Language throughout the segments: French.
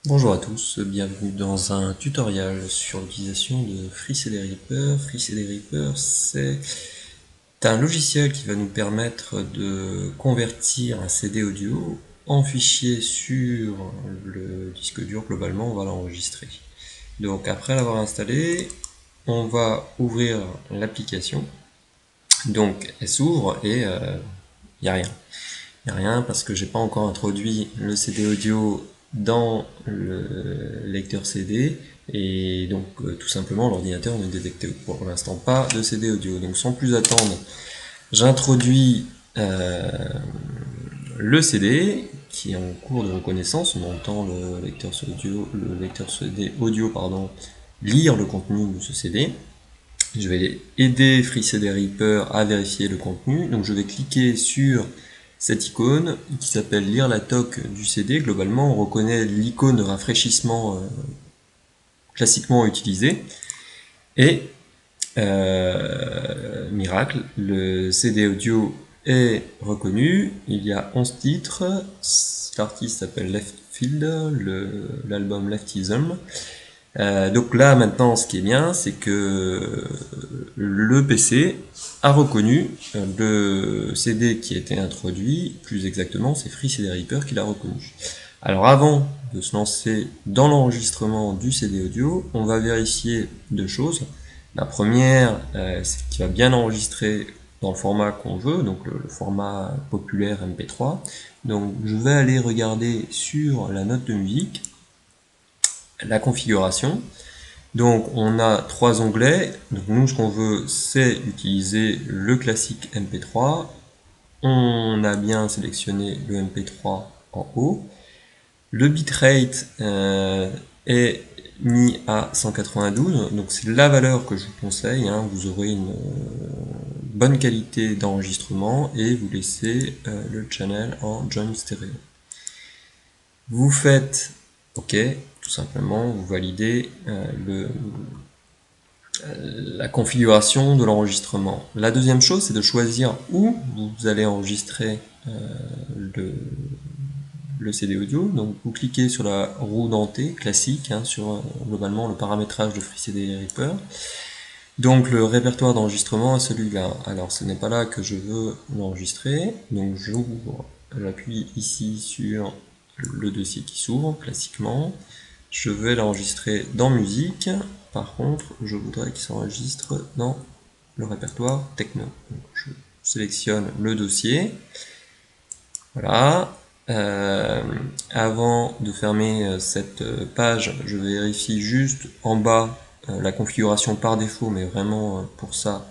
Bonjour à tous, bienvenue dans un tutoriel sur l'utilisation de FreeCD-Reaper. FreeCD-Reaper, c'est un logiciel qui va nous permettre de convertir un CD audio en fichier sur le disque dur. Globalement, on va l'enregistrer. Donc après l'avoir installé, on va ouvrir l'application. Donc elle s'ouvre et il n'y a rien. Il n'y a rien parce que j'ai pas encore introduit le CD audio dans le lecteur CD et donc tout simplement l'ordinateur ne détecte pour l'instant pas de CD audio. Donc sans plus attendre, j'introduis le CD qui est en cours de reconnaissance. On entend le lecteur CD audio lire le contenu de ce CD. Je vais aider FreeCD-Reaper à vérifier le contenu. Donc je vais cliquer sur cette icône qui s'appelle lire la toc du CD. Globalement, on reconnaît l'icône de rafraîchissement classiquement utilisée. Et miracle, le CD audio est reconnu. Il y a 11 titres. L'artiste s'appelle Leftfield, l'album Leftism. Donc là maintenant ce qui est bien c'est que le PC a reconnu le CD qui a été introduit, plus exactement c'est FreeCD-Reaper qui l'a reconnu. Alors avant de se lancer dans l'enregistrement du CD audio, on va vérifier deux choses. La première, c'est qu'il va bien enregistrer dans le format qu'on veut, donc le format populaire MP3. Donc je vais aller regarder sur la note de musique la configuration. Donc on a trois onglets. Donc nous ce qu'on veut c'est utiliser le classique MP3. On a bien sélectionné le MP3 en haut. Le bitrate est mis à 192, donc c'est la valeur que je vous conseille, hein. Vous aurez une bonne qualité d'enregistrement et vous laissez le channel en join stéréo. Vous faites OK, tout simplement, vous validez la configuration de l'enregistrement. La deuxième chose, c'est de choisir où vous allez enregistrer le CD audio. Donc vous cliquez sur la roue dentée classique, hein, sur globalement le paramétrage de FreeCD-Reaper. Donc le répertoire d'enregistrement est celui-là. Alors ce n'est pas là que je veux l'enregistrer. Donc j'ouvre, j'appuie ici sur le dossier qui s'ouvre classiquement. Je vais l'enregistrer dans musique. Par contre, je voudrais qu'il s'enregistre dans le répertoire techno. Donc, je sélectionne le dossier. Voilà. Avant de fermer cette page, je vérifie juste en bas la configuration par défaut, mais vraiment pour ça,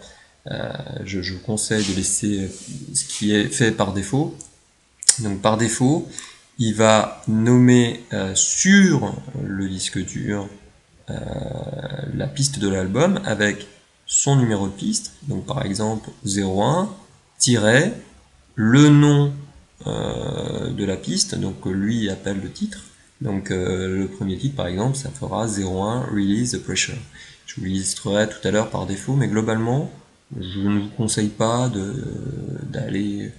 je vous conseille de laisser ce qui est fait par défaut. Donc par défaut, il va nommer sur le disque dur la piste de l'album avec son numéro de piste, donc par exemple 01, le nom de la piste, donc lui appelle le titre, donc le premier titre par exemple ça fera 01 Release the Pressure. Je vous l'illustrerai tout à l'heure par défaut, mais globalement je ne vous conseille pas d'aller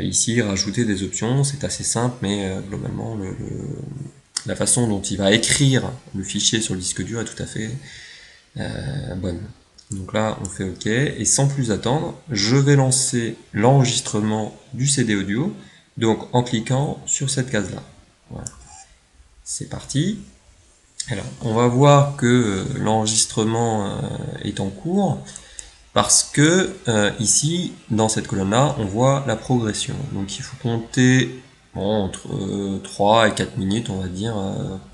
ici rajouter des options, c'est assez simple, mais globalement la façon dont il va écrire le fichier sur le disque dur est tout à fait bonne. Donc là, on fait OK, et sans plus attendre, je vais lancer l'enregistrement du CD audio, donc en cliquant sur cette case-là. Voilà. C'est parti. Alors, on va voir que l'enregistrement est en cours, parce que ici, dans cette colonne-là, on voit la progression. Donc il faut compter entre 3 et 4 minutes, on va dire,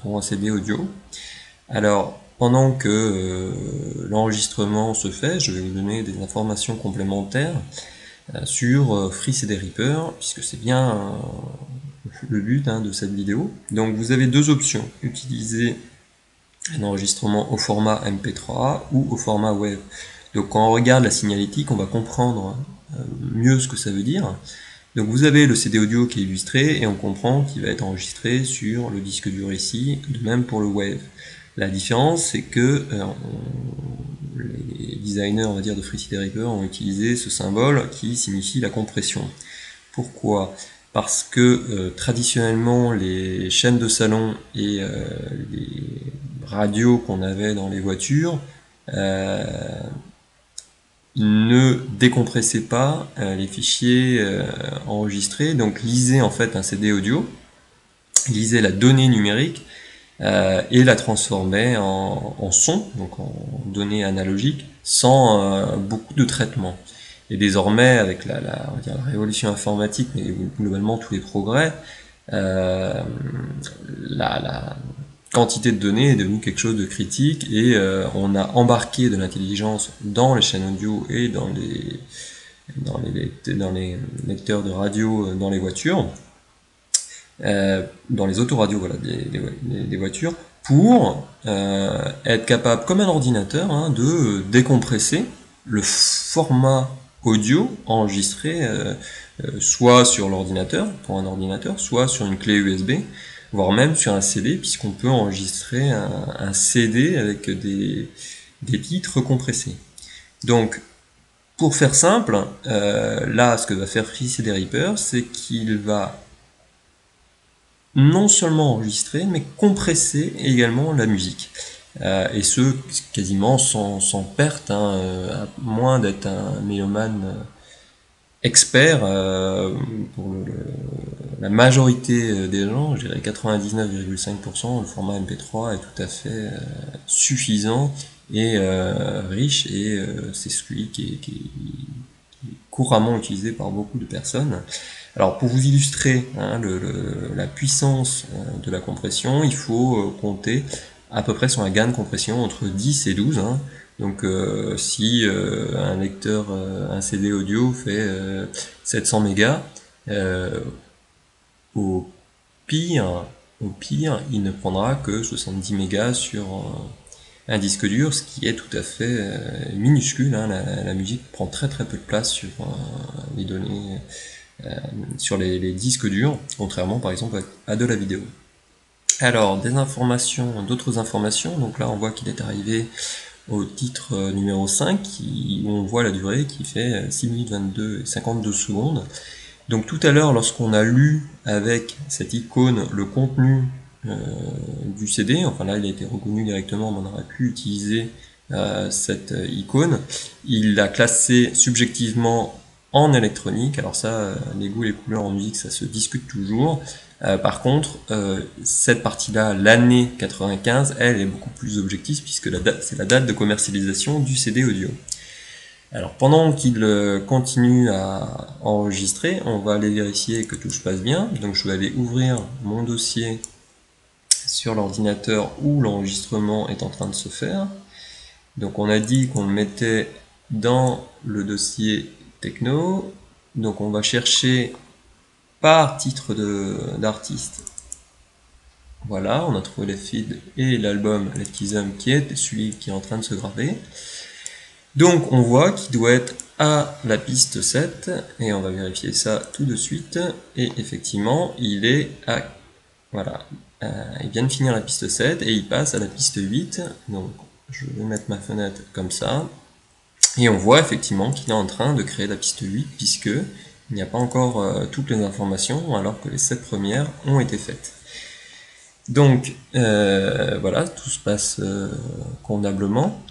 pour un CD audio. Alors, pendant que l'enregistrement se fait, je vais vous donner des informations complémentaires sur FreeCD-Reaper, puisque c'est bien le but de cette vidéo. Donc vous avez deux options, utiliser un enregistrement au format MP3 ou au format WAV. Donc quand on regarde la signalétique, on va comprendre mieux ce que ça veut dire. Donc vous avez le CD audio qui est illustré et on comprend qu'il va être enregistré sur le disque dur ici, de même pour le WAV. La différence, c'est que les designers, on va dire, de FreeCD-Reaper ont utilisé ce symbole qui signifie la compression. Pourquoi ? parce que traditionnellement les chaînes de salon et les radios qu'on avait dans les voitures ne décompressaient pas les fichiers enregistrés, donc lisaient en fait un CD audio, lisaient la donnée numérique et la transformait en son, donc en données analogiques, sans beaucoup de traitement. Et désormais, avec on va dire la révolution informatique, mais globalement tous les progrès, la quantité de données est devenue quelque chose de critique et on a embarqué de l'intelligence dans les chaînes audio et dans les lecteurs de radio dans les voitures, dans les autoradios voilà, des voitures, pour être capable, comme un ordinateur, hein, de décompresser le format audio enregistré soit sur l'ordinateur, pour un ordinateur, soit sur une clé USB, voire même sur un CD, puisqu'on peut enregistrer un CD avec des titres compressés. Donc, pour faire simple, là, ce que va faire Free CD Reaper, c'est qu'il va non seulement enregistrer, mais compresser également la musique. Et ce, quasiment sans perte, hein, à moins d'être un mélomane expert. Pour la majorité des gens, je dirais 99,5%, le format MP3 est tout à fait suffisant et riche, et c'est celui qui est couramment utilisé par beaucoup de personnes. Alors pour vous illustrer hein, la puissance de la compression, il faut compter à peu près sur un gain de compression entre 10 et 12. Hein. Donc si un lecteur, un CD audio fait 700 mégas, au pire, il ne prendra que 70 mégas sur un disque dur, ce qui est tout à fait minuscule. Hein. La musique prend très très peu de place sur les données, sur les disques durs, contrairement par exemple à de la vidéo. Alors, d'autres informations, donc là on voit qu'il est arrivé au titre numéro 5, où on voit la durée qui fait 6 minutes 22 et 52 secondes. Donc tout à l'heure, lorsqu'on a lu avec cette icône le contenu du CD, enfin là il a été reconnu directement, mais on aurait pu utiliser cette icône, il l'a classé subjectivement en électronique. Alors ça, les goûts et les couleurs en musique, ça se discute toujours. Par contre, cette partie-là, l'année 95, elle est beaucoup plus objective, puisque c'est la date de commercialisation du CD audio. Alors pendant qu'il continue à enregistrer, on va aller vérifier que tout se passe bien. Donc je vais aller ouvrir mon dossier sur l'ordinateur où l'enregistrement est en train de se faire. Donc on a dit qu'on le mettait dans le dossier techno. Donc on va chercher par titre d'artiste. Voilà, on a trouvé les feeds et l'album Leftism qui est celui qui est en train de se graver. Donc on voit qu'il doit être à la piste 7, et on va vérifier ça tout de suite, et effectivement il est à... Voilà, il vient de finir la piste 7 et il passe à la piste 8, donc je vais mettre ma fenêtre comme ça, et on voit effectivement qu'il est en train de créer la piste 8, puisque il n'y a pas encore toutes les informations, alors que les 7 premières ont été faites. Donc voilà, tout se passe convenablement.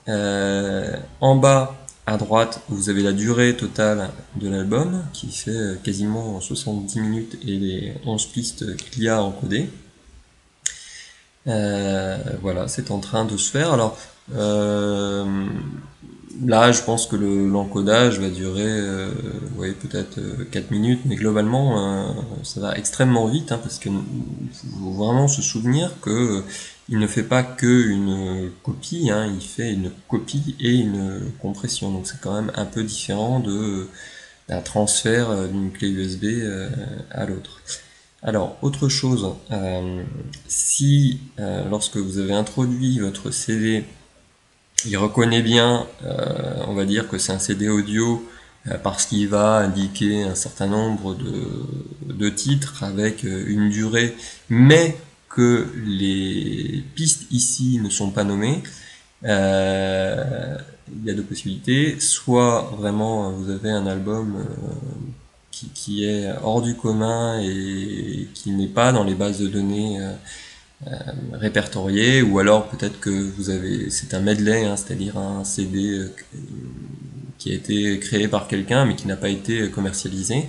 En bas à droite, vous avez la durée totale de l'album qui fait quasiment 70 minutes et les 11 pistes qu'il y a encodées. Voilà, c'est en train de se faire. Alors là, je pense que l'encodage va durer peut-être 4 minutes, mais globalement, ça va extrêmement vite, hein, parce que faut vraiment se souvenir que il ne fait pas que une copie, hein, il fait une copie et une compression. Donc c'est quand même un peu différent d'un transfert d'une clé USB à l'autre. Alors, autre chose, si lorsque vous avez introduit votre CD, il reconnaît bien, on va dire que c'est un CD audio, parce qu'il va indiquer un certain nombre de titres avec une durée, mais que les pistes ici ne sont pas nommées. Il y a deux possibilités: soit vraiment vous avez un album qui est hors du commun et qui n'est pas dans les bases de données répertoriées, ou alors peut-être que vous avez, c'est un medley, hein, c'est-à-dire un CD qui a été créé par quelqu'un mais qui n'a pas été commercialisé.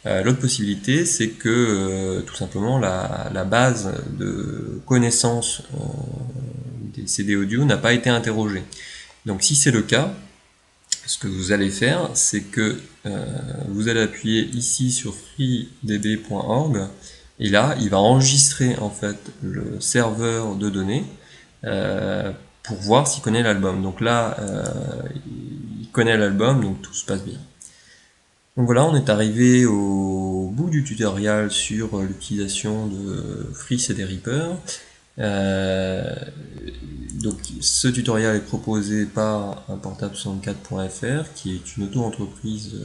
L'autre possibilité, c'est que tout simplement la base de connaissances des CD audio n'a pas été interrogée. Donc si c'est le cas, ce que vous allez faire, c'est que vous allez appuyer ici sur freedb.org, et là, il va enregistrer en fait le serveur de données pour voir s'il connaît l'album. Donc là, il connaît l'album, donc tout se passe bien. Donc voilà, on est arrivé au bout du tutoriel sur l'utilisation de FreeCDReaper. Donc ce tutoriel est proposé par portable64.fr, qui est une auto-entreprise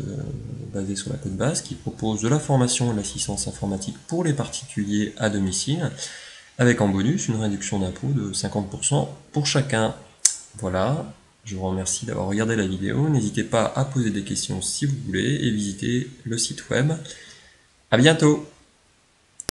basée sur la Côte Basque, qui propose de la formation et de l'assistance informatique pour les particuliers à domicile, avec en bonus une réduction d'impôt de 50% pour chacun. Voilà, je vous remercie d'avoir regardé la vidéo, n'hésitez pas à poser des questions si vous voulez et visiter le site web. À bientôt!